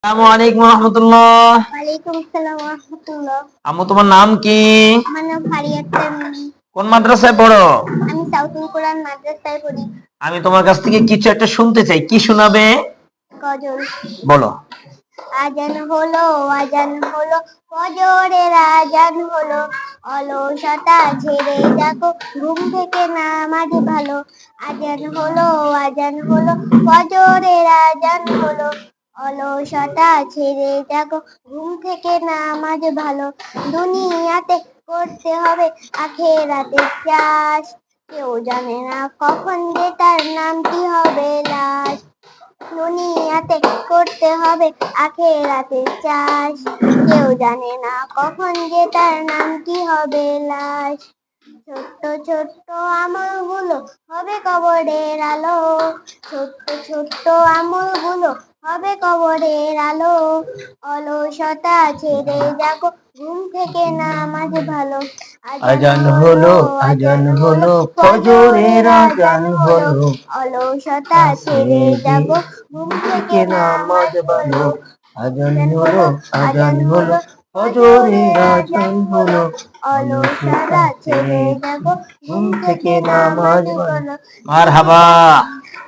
আসসালামু আলাইকুম রহমতুল্লাহ। ওয়ালাইকুম আসসালাম ওয়া রাহমাতুল্লাহ। আম্মু, তোমার নাম কি? আমার নাম ফারিয়াত তামিমি। কোন মাদ্রাসায় পড়ো? আমি সাউথুল কোরআন মাদ্রাসায় পড়ি। আমি তোমার কাছ থেকে কিছু একটা শুনতে চাই, কি শোনাবে? গজল। বলো। আজান হলো, আজান হলো, ফজরের আজান হলো, অলসতা ছেড়ে দেখো, ঘুম থেকে নামাজ ভালো। আজান হলো, আজান হলো, ফজরের আজান হলো, অলসতা ছেড়ে দেখো, ঘুম থেকে নামাজ ভালো। দুনিয়াতে করতে হবে আখেরাতের চাষ, কেউ জানে না কখন যে তার নামটি হবে লাশ। দুনিয়াতে করতে হবে আখেরাতের চাষ, কেউ জানে না কখন যে তার নামটি হবে লাশ। ছোট্ট ছোট্ট আমলগুলো হবে কবরের আলো, ছোট্ট ছোট্ট আমলগুলো হবে কবরের আলো, অলসতা ছেড়ে দেখো, ঘুম থেকে নামাজ ভালো। আজান হলো, আজান হলো, ফজরের আজান হলো, অলসতা ছেড়ে দেখো, ঘুম থেকে নামাজ ভালো। আজান হলো, আজান হলো, ফজরের আজান হলো, অলসতা ছেড়ে দেখো, ঘুম থেকে নামাজ ভালো। মারহাবা।